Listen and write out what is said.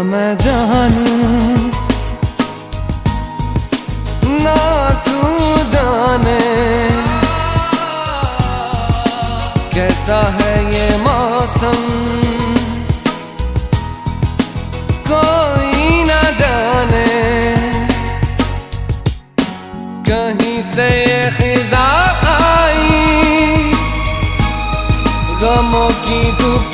मैं जानूं ना तू जाने कैसा है ये मौसम, कोई ना जाने कहीं से ये खिज़ा आई, गमों की धूप